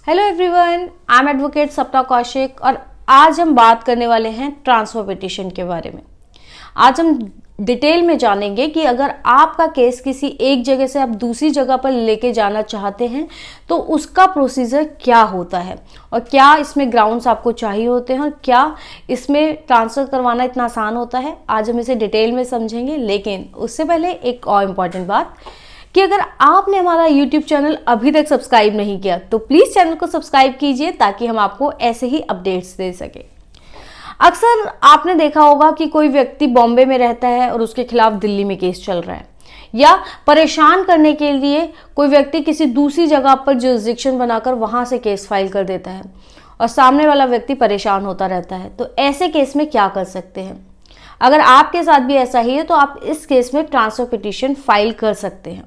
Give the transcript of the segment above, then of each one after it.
Hello everyone, I am advocate सपना कौशिक और आज हम बात करने वाले हैं ट्रांसफर पिटीशन के बारे में। आज हम डिटेल में जानेंगे कि अगर आपका केस किसी एक जगह से आप दूसरी जगह पर लेके जाना चाहते हैं तो उसका प्रोसीजर क्या होता है और क्या इसमें ग्राउंड्स आपको चाहिए होते हैं और क्या इसमें ट्रांसफ़र करवाना इतना आसान होता है। आज हम इसे डिटेल में समझेंगे, लेकिन उससे पहले एक और इम्पॉर्टेंट बात कि अगर आपने हमारा YouTube चैनल अभी तक सब्सक्राइब नहीं किया तो प्लीज़ चैनल को सब्सक्राइब कीजिए ताकि हम आपको ऐसे ही अपडेट्स दे सकें। अक्सर आपने देखा होगा कि कोई व्यक्ति बॉम्बे में रहता है और उसके खिलाफ दिल्ली में केस चल रहा है, या परेशान करने के लिए कोई व्यक्ति किसी दूसरी जगह पर जुरिसडिक्शन बनाकर वहां से केस फाइल कर देता है और सामने वाला व्यक्ति परेशान होता रहता है। तो ऐसे केस में क्या कर सकते हैं? अगर आपके साथ भी ऐसा ही है तो आप इस केस में ट्रांसफर पिटीशन फाइल कर सकते हैं।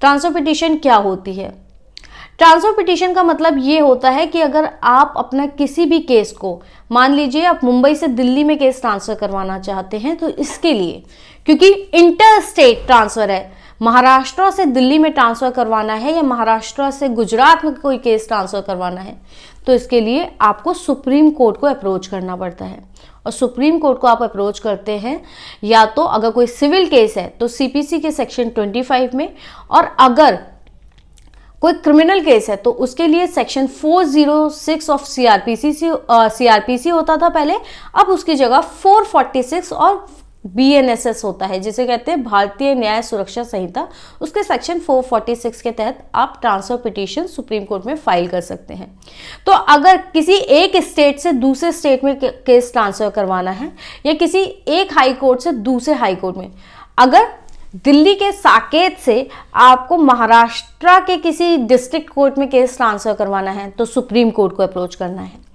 ट्रांसफर पिटीशन क्या होती है? ट्रांसफर पिटीशन का मतलब ये होता है कि अगर आप अपना किसी भी केस को, मान लीजिए आप मुंबई से दिल्ली में केस ट्रांसफर करवाना चाहते हैं, तो इसके लिए, क्योंकि इंटर स्टेट ट्रांसफर है, महाराष्ट्र से दिल्ली में ट्रांसफर करवाना है या महाराष्ट्र से गुजरात में कोई केस ट्रांसफर करवाना है, तो इसके लिए आपको सुप्रीम कोर्ट को अप्रोच करना पड़ता है। और सुप्रीम कोर्ट को आप अप्रोच करते हैं या तो अगर कोई सिविल केस है तो सीपीसी के सेक्शन 25 में, और अगर कोई क्रिमिनल केस है तो उसके लिए सेक्शन 406 ऑफ सीआरपीसी होता था पहले, अब उसकी जगह 446 और बीएनएसएस होता है, जिसे कहते हैं भारतीय न्याय सुरक्षा संहिता। उसके सेक्शन 446 के तहत आप ट्रांसफर पिटीशन सुप्रीम कोर्ट में फाइल कर सकते हैं। तो अगर किसी एक स्टेट से दूसरे स्टेट में केस ट्रांसफर करवाना है या किसी एक हाई कोर्ट से दूसरे हाई कोर्ट में, अगर दिल्ली के साकेत से आपको महाराष्ट्र के किसी डिस्ट्रिक्ट कोर्ट में केस ट्रांसफर करवाना है तो सुप्रीम कोर्ट को अप्रोच करना है।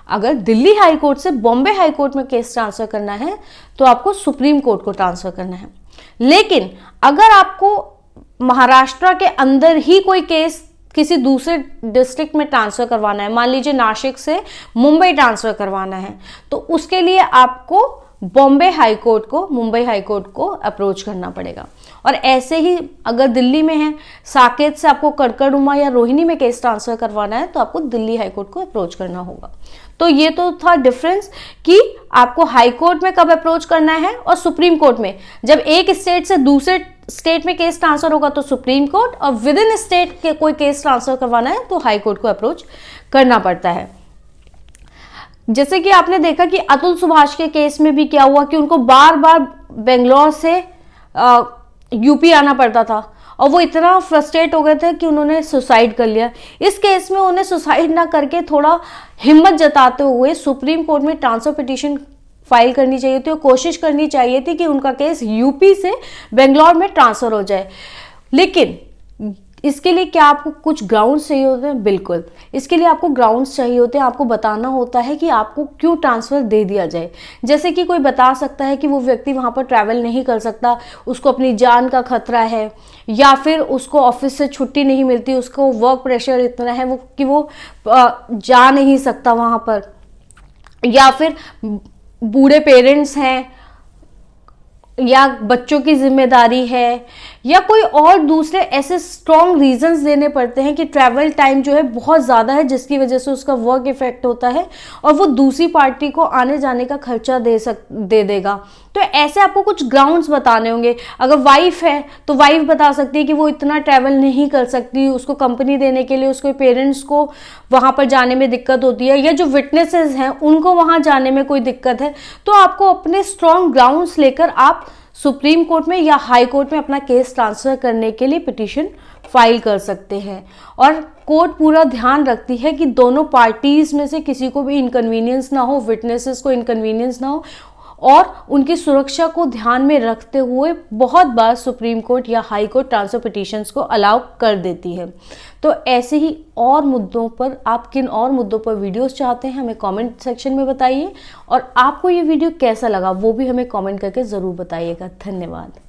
अगर दिल्ली हाई कोर्ट से बॉम्बे हाई कोर्ट में केस ट्रांसफर करना है तो आपको सुप्रीम कोर्ट को ट्रांसफर करना है। लेकिन अगर आपको महाराष्ट्र के अंदर ही कोई केस किसी दूसरे डिस्ट्रिक्ट में ट्रांसफर करवाना है, मान लीजिए नासिक से मुंबई ट्रांसफर करवाना है, तो उसके लिए आपको मुंबई हाई कोर्ट को अप्रोच करना पड़ेगा। और ऐसे ही अगर दिल्ली में है, साकेत से आपको कड़कड़ुमा या रोहिणी में केस ट्रांसफर करवाना है तो आपको दिल्ली हाई कोर्ट को अप्रोच करना होगा। तो ये तो था डिफरेंस कि आपको हाई कोर्ट में कब अप्रोच करना है और सुप्रीम कोर्ट में। जब एक स्टेट से दूसरे स्टेट में केस ट्रांसफर होगा तो सुप्रीम कोर्ट, और विद इन स्टेट के कोई केस ट्रांसफर करवाना है तो हाई कोर्ट को अप्रोच करना पड़ता है। जैसे कि आपने देखा कि अतुल सुभाष के केस में भी क्या हुआ कि उनको बार बार बेंगलोर से यूपी आना पड़ता था और वो इतना फ्रस्ट्रेट हो गए थे कि उन्होंने सुसाइड कर लिया। इस केस में उन्हें सुसाइड ना करके थोड़ा हिम्मत जताते हुए सुप्रीम कोर्ट में ट्रांसफर पिटीशन फाइल करनी चाहिए थी और कोशिश करनी चाहिए थी कि उनका केस यूपी से बेंगलोर में ट्रांसफर हो जाए। लेकिन इसके लिए क्या आपको कुछ ग्राउंड्स चाहिए होते हैं? बिल्कुल, इसके लिए आपको ग्राउंड्स चाहिए होते हैं। आपको बताना होता है कि आपको क्यों ट्रांसफ़र दे दिया जाए। जैसे कि कोई बता सकता है कि वो व्यक्ति वहाँ पर ट्रैवल नहीं कर सकता, उसको अपनी जान का खतरा है, या फिर उसको ऑफिस से छुट्टी नहीं मिलती, उसको वर्क प्रेशर इतना है कि वो जा नहीं सकता वहाँ पर, या फिर बूढ़े पेरेंट्स हैं, या बच्चों की जिम्मेदारी है, या कोई और दूसरे ऐसे स्ट्रॉन्ग रीजंस देने पड़ते हैं कि ट्रैवल टाइम जो है बहुत ज़्यादा है जिसकी वजह से उसका वर्क इफेक्ट होता है और वो दूसरी पार्टी को आने जाने का खर्चा दे देगा। तो ऐसे आपको कुछ ग्राउंड्स बताने होंगे। अगर वाइफ है तो वाइफ बता सकती है कि वो इतना ट्रैवल नहीं कर सकती, उसको कंपनी देने के लिए उसके पेरेंट्स को वहाँ पर जाने में दिक्कत होती है, या जो विटनेसेस हैं उनको वहाँ जाने में कोई दिक्कत है। तो आपको अपने स्ट्रॉन्ग ग्राउंड्स लेकर आप सुप्रीम कोर्ट में या हाई कोर्ट में अपना केस ट्रांसफर करने के लिए पिटीशन फाइल कर सकते हैं। और कोर्ट पूरा ध्यान रखती है कि दोनों पार्टीज में से किसी को भी इनकन्वीनियंस ना हो, विटनेसेस को इनकन्वीनियंस ना हो, और उनकी सुरक्षा को ध्यान में रखते हुए बहुत बार सुप्रीम कोर्ट या हाई कोर्ट ट्रांसफर पिटीशंस को अलाउ कर देती है। तो ऐसे ही और मुद्दों पर, आप किन और मुद्दों पर वीडियोस चाहते हैं हमें कमेंट सेक्शन में बताइए, और आपको ये वीडियो कैसा लगा वो भी हमें कमेंट करके ज़रूर बताइएगा। धन्यवाद।